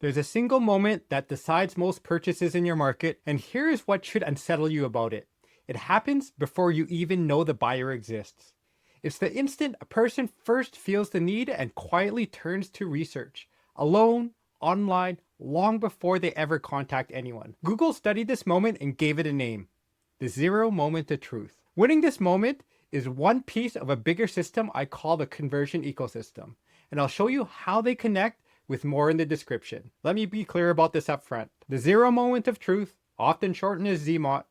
There's a single moment that decides most purchases in your market, and here is what should unsettle you about it. It happens before you even know the buyer exists. It's the instant a person first feels the need and quietly turns to research, alone, online, long before they ever contact anyone. Google studied this moment and gave it a name: the zero moment of truth. Winning this moment is one piece of a bigger system I call the conversion ecosystem, and I'll show you how they connect with more in the description. Let me be clear about this up front. The zero moment of truth, often shortened as ZMOT,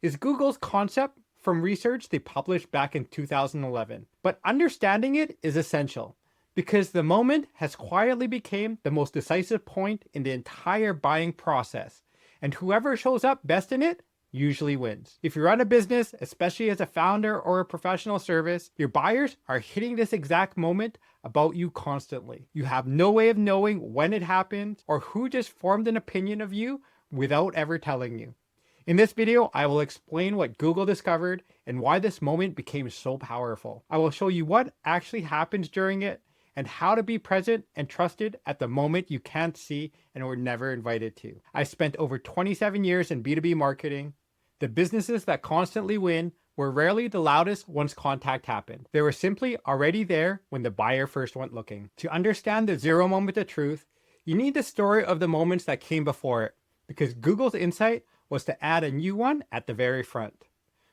is Google's concept from research they published back in 2011. But understanding it is essential because the moment has quietly become the most decisive point in the entire buying process, and whoever shows up best in it usually wins. If you run a business, especially as a founder or a professional service, your buyers are hitting this exact moment about you constantly. You have no way of knowing when it happened or who just formed an opinion of you without ever telling you. In this video, I will explain what Google discovered and why this moment became so powerful. I will show you what actually happens during it and how to be present and trusted at the moment you can't see and were never invited to. I spent over 27 years in B2B marketing. The businesses that constantly win were rarely the loudest once contact happened. They were simply already there when the buyer first went looking. To understand the zero moment of truth, you need the story of the moments that came before it, because Google's insight was to add a new one at the very front.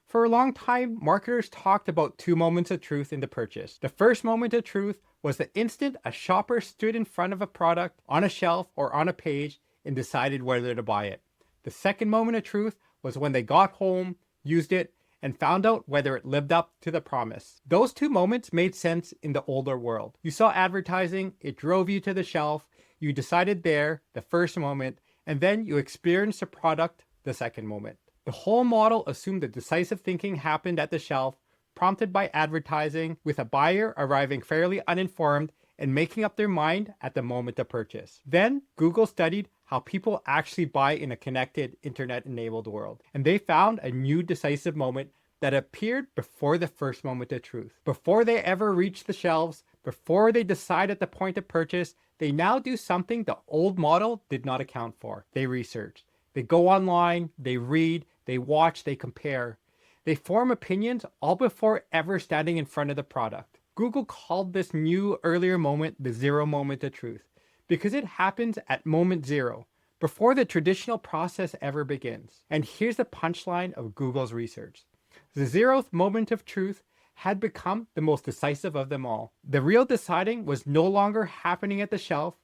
For a long time, marketers talked about two moments of truth in the purchase. The first moment of truth was the instant a shopper stood in front of a product on a shelf or on a page and decided whether to buy it. The second moment of truth was when they got home, used it, and found out whether it lived up to the promise. Those two moments made sense in the older world. You saw advertising, it drove you to the shelf, you decided there, the first moment, and then you experienced the product, the second moment. The whole model assumed that decisive thinking happened at the shelf, prompted by advertising, with a buyer arriving fairly uninformed and making up their mind at the moment of purchase. Then Google studied how people actually buy in a connected, internet-enabled world, and they found a new decisive moment that appeared before the first moment of truth. Before they ever reach the shelves, before they decide at the point of purchase, they now do something the old model did not account for. They research. They go online, they read, they watch, they compare. They form opinions all before ever standing in front of the product. Google called this new earlier moment the zero moment of truth because it happens at moment zero, before the traditional process ever begins. And here's the punchline of Google's research. The zeroth moment of truth had become the most decisive of them all. The real deciding was no longer happening at the shelf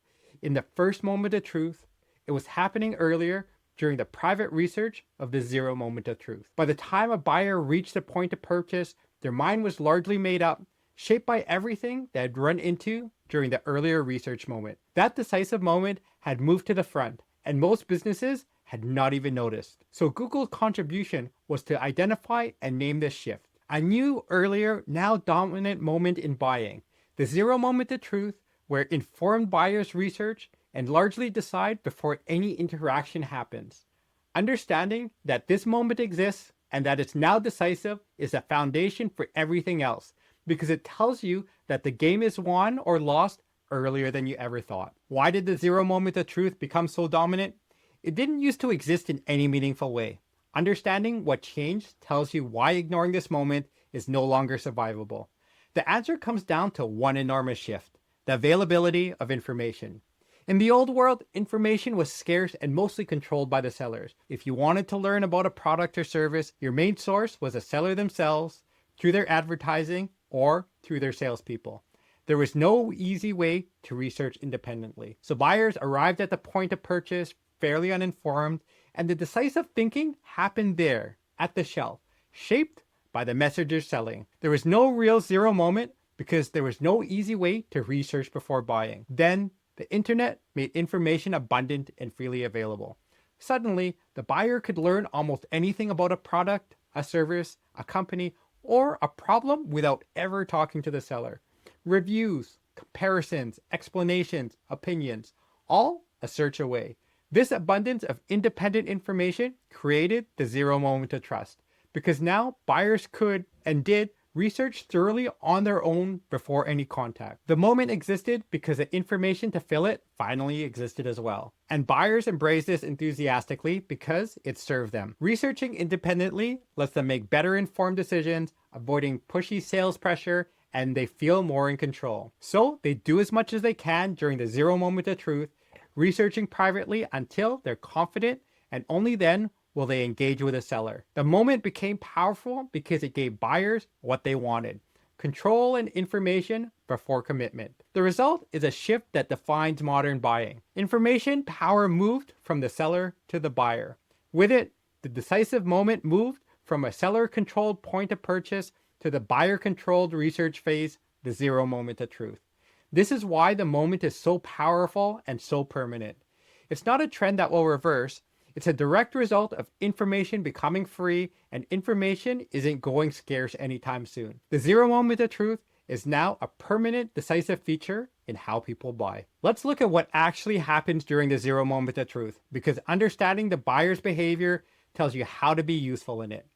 in the first moment of truth. It was happening earlier during the private research of the zero moment of truth. By the time a buyer reached the point of purchase, their mind was largely made up, shaped by everything they had run into during the earlier research moment. That decisive moment had moved to the front, and most businesses had not even noticed. So Google's contribution was to identify and name this shift. A new, earlier, now dominant moment in buying. The zero moment of truth, where informed buyers research and largely decide before any interaction happens. Understanding that this moment exists and that it's now decisive is a foundation for everything else, because it tells you that the game is won or lost earlier than you ever thought. Why did the zero moment of truth become so dominant? It didn't used to exist in any meaningful way. Understanding what changed tells you why ignoring this moment is no longer survivable. The answer comes down to one enormous shift: the availability of information. In the old world, information was scarce and mostly controlled by the sellers. If you wanted to learn about a product or service, your main source was the seller themselves, through their advertising, or through their salespeople. There was no easy way to research independently. So buyers arrived at the point of purchase fairly uninformed, and the decisive thinking happened there, at the shelf, shaped by the messengers selling. There was no real zero moment because there was no easy way to research before buying. Then, the internet made information abundant and freely available. Suddenly, the buyer could learn almost anything about a product, a service, a company, or a problem without ever talking to the seller. Reviews, comparisons, explanations, opinions, all a search away. This abundance of independent information created the zero moment of trust, because now buyers could and did research thoroughly on their own before any contact. The moment existed because the information to fill it finally existed as well. And buyers embrace this enthusiastically because it served them. Researching independently lets them make better informed decisions, avoiding pushy sales pressure, and they feel more in control. So they do as much as they can during the zero moment of truth, researching privately until they're confident, and only then will they engage with a seller. The moment became powerful because it gave buyers what they wanted: control and information before commitment. The result is a shift that defines modern buying. Information power moved from the seller to the buyer. With it, the decisive moment moved from a seller-controlled point of purchase to the buyer-controlled research phase, the zero moment of truth. This is why the moment is so powerful and so permanent. It's not a trend that will reverse. It's a direct result of information becoming free, and information isn't going scarce anytime soon. The zero moment of truth is now a permanent, decisive feature in how people buy. Let's look at what actually happens during the zero moment of truth, because understanding the buyer's behavior tells you how to be useful in it.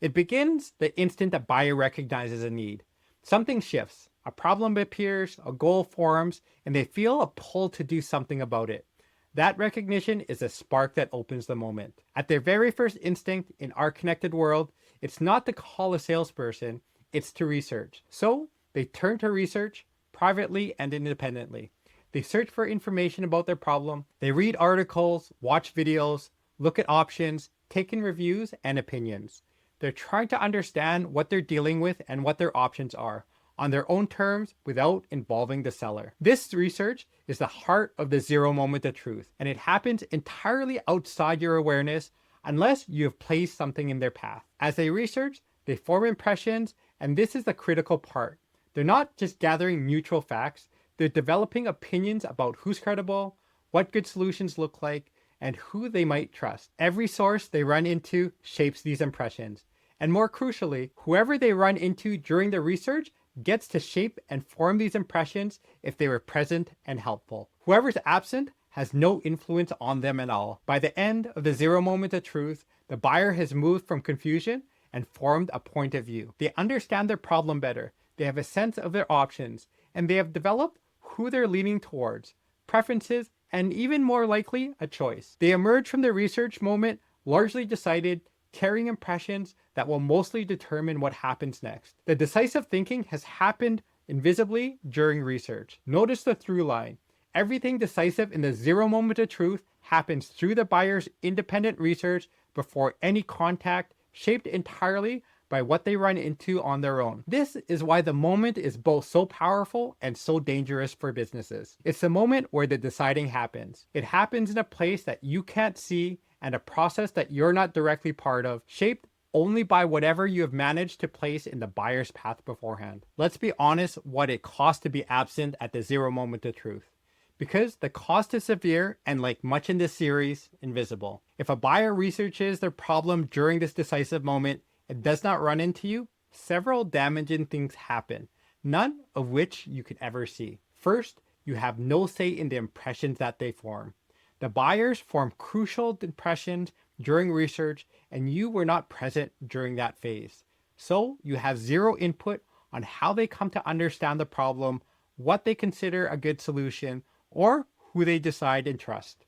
It begins the instant a buyer recognizes a need. Something shifts, a problem appears, a goal forms, and they feel a pull to do something about it. That recognition is a spark that opens the moment. At their very first instinct in our connected world, it's not to call a salesperson, it's to research. So they turn to research privately and independently. They search for information about their problem. They read articles, watch videos, look at options, take in reviews and opinions. They're trying to understand what they're dealing with and what their options are, on their own terms without involving the seller. This research is the heart of the zero moment of truth, and it happens entirely outside your awareness unless you have placed something in their path. As they research, they form impressions, and this is the critical part. They're not just gathering neutral facts, they're developing opinions about who's credible, what good solutions look like, and who they might trust. Every source they run into shapes these impressions. And more crucially, whoever they run into during the research gets to shape and form these impressions if they were present and helpful. Whoever's absent has no influence on them at all. By the end of the zero moment of truth, the buyer has moved from confusion and formed a point of view. They understand their problem better, they have a sense of their options, and they have developed who they're leaning towards, preferences, and even more likely, a choice. They emerge from the research moment largely decided, carrying impressions that will mostly determine what happens next. The decisive thinking has happened invisibly during research. Notice the through line. Everything decisive in the zero moment of truth happens through the buyer's independent research before any contact, shaped entirely by what they run into on their own. This is why the moment is both so powerful and so dangerous for businesses. It's the moment where the deciding happens. It happens in a place that you can't see and a process that you're not directly part of, shaped only by whatever you have managed to place in the buyer's path beforehand. Let's be honest what it costs to be absent at the zero moment of truth. Because the cost is severe and, like much in this series, invisible. If a buyer researches their problem during this decisive moment and does not run into you, several damaging things happen, none of which you could ever see. First, you have no say in the impressions that they form. The buyers form crucial impressions during research, and you were not present during that phase. So you have zero input on how they come to understand the problem, what they consider a good solution, or who they decide and trust.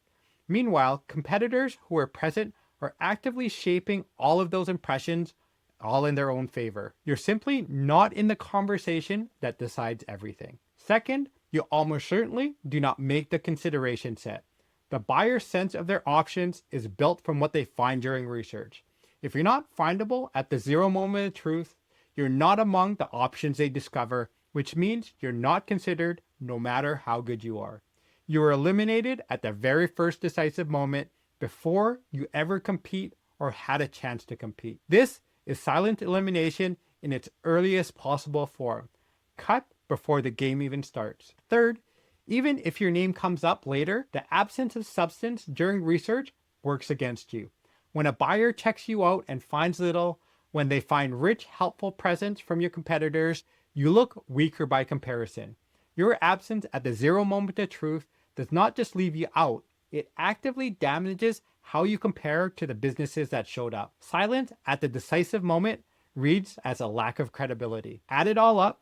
Meanwhile, competitors who are present are actively shaping all of those impressions, all in their own favor. You're simply not in the conversation that decides everything. Second, you almost certainly do not make the consideration set. The buyer's sense of their options is built from what they find during research. If you're not findable at the zero moment of truth, you're not among the options they discover, which means you're not considered no matter how good you are. You are eliminated at the very first decisive moment before you ever compete or had a chance to compete. This is silent elimination in its earliest possible form. Cut before the game even starts. Third, even if your name comes up later, the absence of substance during research works against you. When a buyer checks you out and finds little, when they find rich, helpful presence from your competitors, you look weaker by comparison. Your absence at the zero moment of truth does not just leave you out, it actively damages how you compare to the businesses that showed up. Silence at the decisive moment reads as a lack of credibility. Add it all up,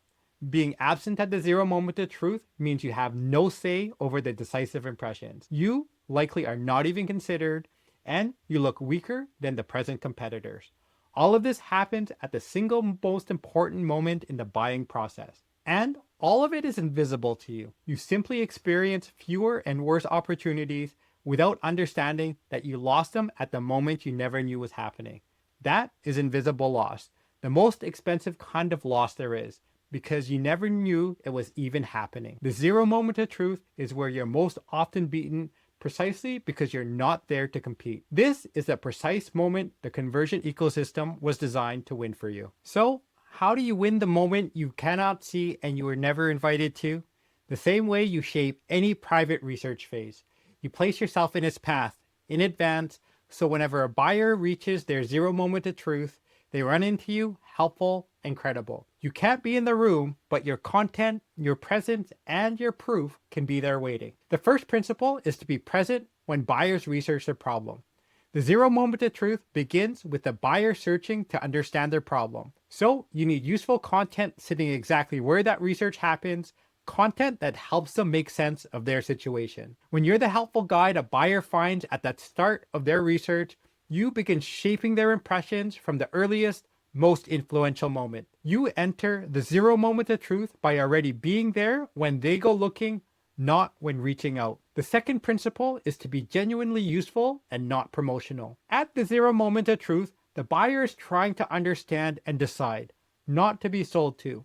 being absent at the zero moment of truth means you have no say over the decisive impressions. You likely are not even considered, and you look weaker than the present competitors. All of this happens at the single most important moment in the buying process. And all of it is invisible to you. You simply experience fewer and worse opportunities without understanding that you lost them at the moment you never knew was happening. That is invisible loss, the most expensive kind of loss there is, because you never knew it was even happening. The zero moment of truth is where you're most often beaten precisely because you're not there to compete. This is the precise moment the conversion ecosystem was designed to win for you. So, how do you win the moment you cannot see and you were never invited to? The same way you shape any private research phase. You place yourself in its path in advance, so whenever a buyer reaches their zero moment of truth, they run into you, helpful and credible. You can't be in the room, but your content, your presence, and your proof can be there waiting. The first principle is to be present when buyers research their problem. The zero moment of truth begins with the buyer searching to understand their problem. So you need useful content sitting exactly where that research happens, content that helps them make sense of their situation. When you're the helpful guide a buyer finds at the start of their research, you begin shaping their impressions from the earliest, most influential moment. You enter the zero moment of truth by already being there when they go looking, not when reaching out. The second principle is to be genuinely useful and not promotional. At the zero moment of truth, the buyer is trying to understand and decide, not to be sold to.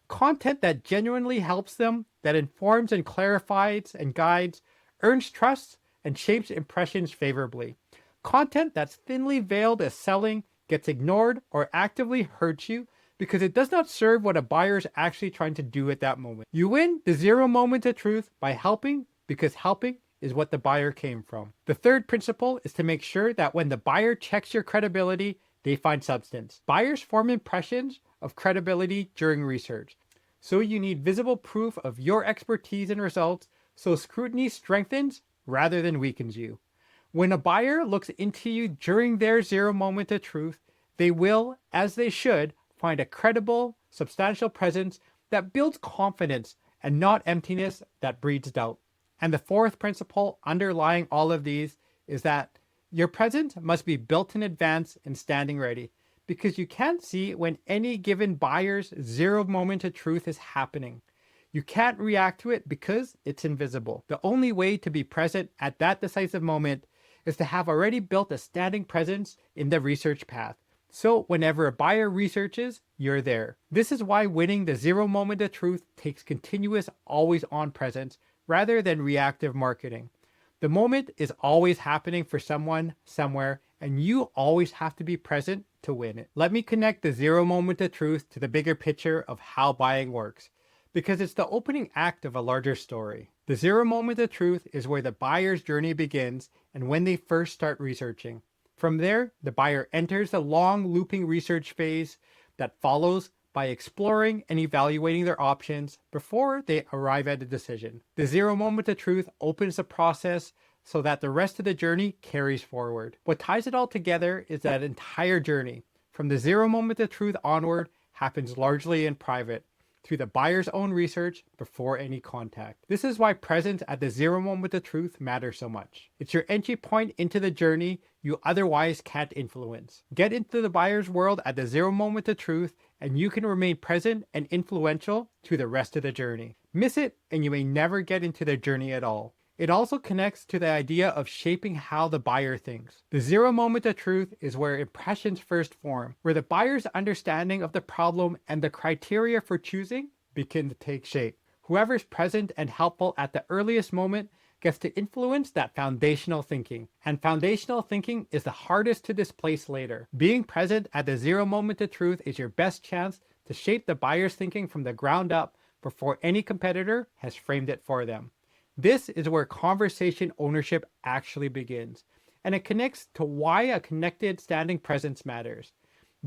Content that genuinely helps them, that informs and clarifies and guides, earns trust, and shapes impressions favorably. Content that's thinly veiled as selling, gets ignored, or actively hurts you because it does not serve what a buyer is actually trying to do at that moment. You win the zero moment of truth by helping because helping is what the buyer came from. The third principle is to make sure that when the buyer checks your credibility, they find substance. Buyers form impressions of credibility during research. So you need visible proof of your expertise and results so scrutiny strengthens rather than weakens you. When a buyer looks into you during their zero moment of truth, they will, as they should, find a credible, substantial presence that builds confidence and not emptiness that breeds doubt. And the fourth principle underlying all of these is that your presence must be built in advance and standing ready, because you can't see when any given buyer's zero moment of truth is happening. You can't react to it because it's invisible. The only way to be present at that decisive moment is to have already built a standing presence in the research path. So whenever a buyer researches, you're there. This is why winning the zero moment of truth takes continuous, always-on presence rather than reactive marketing. The moment is always happening for someone, somewhere, and you always have to be present to win it. Let me connect the zero moment of truth to the bigger picture of how buying works, because it's the opening act of a larger story. The zero moment of truth is where the buyer's journey begins and when they first start researching. From there, the buyer enters the long looping research phase that follows by exploring and evaluating their options before they arrive at a decision. The zero moment of truth opens the process so that the rest of the journey carries forward. What ties it all together is that entire journey, from the zero moment of truth onward, happens largely in private, through the buyer's own research before any contact. This is why presence at the zero moment of truth matters so much. It's your entry point into the journey you otherwise can't influence. Get into the buyer's world at the zero moment of truth, and you can remain present and influential to the rest of the journey. Miss it, and you may never get into their journey at all. It also connects to the idea of shaping how the buyer thinks. The zero moment of truth is where impressions first form, where the buyer's understanding of the problem and the criteria for choosing begin to take shape. Whoever's present and helpful at the earliest moment gets to influence that foundational thinking. And foundational thinking is the hardest to displace later. Being present at the zero moment of truth is your best chance to shape the buyer's thinking from the ground up before any competitor has framed it for them. This is where conversation ownership actually begins, and it connects to why a connected standing presence matters.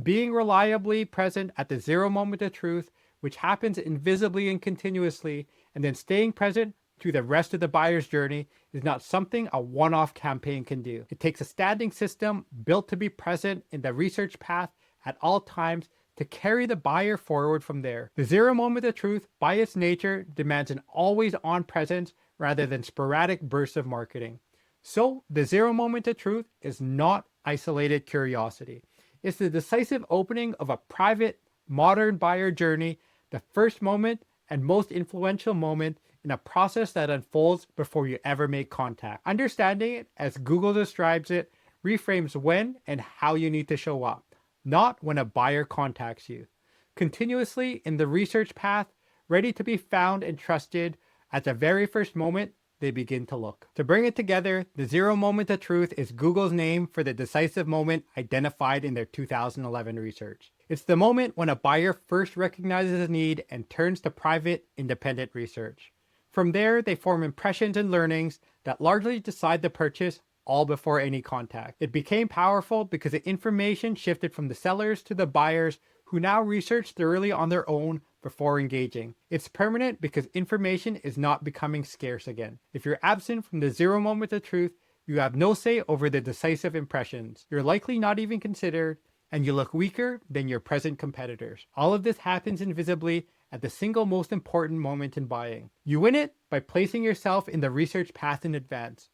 Being reliably present at the zero moment of truth, which happens invisibly and continuously, and then staying present through the rest of the buyer's journey is not something a one-off campaign can do. It takes a standing system built to be present in the research path at all times to carry the buyer forward from there. The zero moment of truth, by its nature, demands an always-on presence rather than sporadic bursts of marketing. So, the zero moment of truth is not isolated curiosity. It's the decisive opening of a private, modern buyer journey, the first moment and most influential moment in a process that unfolds before you ever make contact. Understanding it, as Google describes it, reframes when and how you need to show up, not when a buyer contacts you. Continuously in the research path, ready to be found and trusted at the very first moment they begin to look. To bring it together, the zero moment of truth is Google's name for the decisive moment identified in their 2011 research. It's the moment when a buyer first recognizes a need and turns to private, independent research. From there, they form impressions and learnings that largely decide the purchase all before any contact. It became powerful because the information shifted from the sellers to the buyers, who now research thoroughly on their own before engaging. It's permanent because information is not becoming scarce again. If you're absent from the zero moment of truth, you have no say over the decisive impressions. You're likely not even considered, and you look weaker than your present competitors. All of this happens invisibly at the single most important moment in buying. You win it by placing yourself in the research path in advance.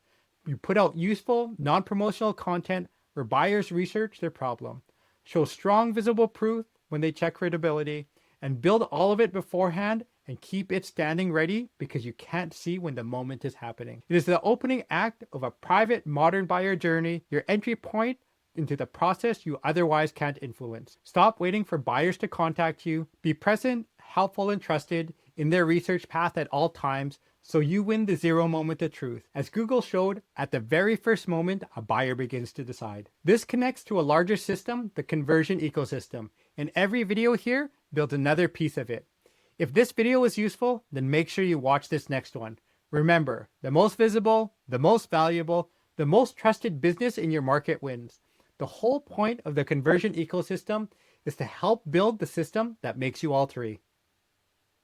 You put out useful, non-promotional content where buyers research their problem. Show strong, visible proof when they check credibility, and build all of it beforehand and keep it standing ready because you can't see when the moment is happening. It is the opening act of a private, modern buyer journey, your entry point into the process you otherwise can't influence. Stop waiting for buyers to contact you. Be present, helpful, and trusted in their research path at all times, so you win the zero moment of truth. As Google showed, at the very first moment, a buyer begins to decide. This connects to a larger system, the conversion ecosystem, and every video here builds another piece of it. If this video was useful, then make sure you watch this next one. Remember, the most visible, the most valuable, the most trusted business in your market wins. The whole point of the conversion ecosystem is to help build the system that makes you all three.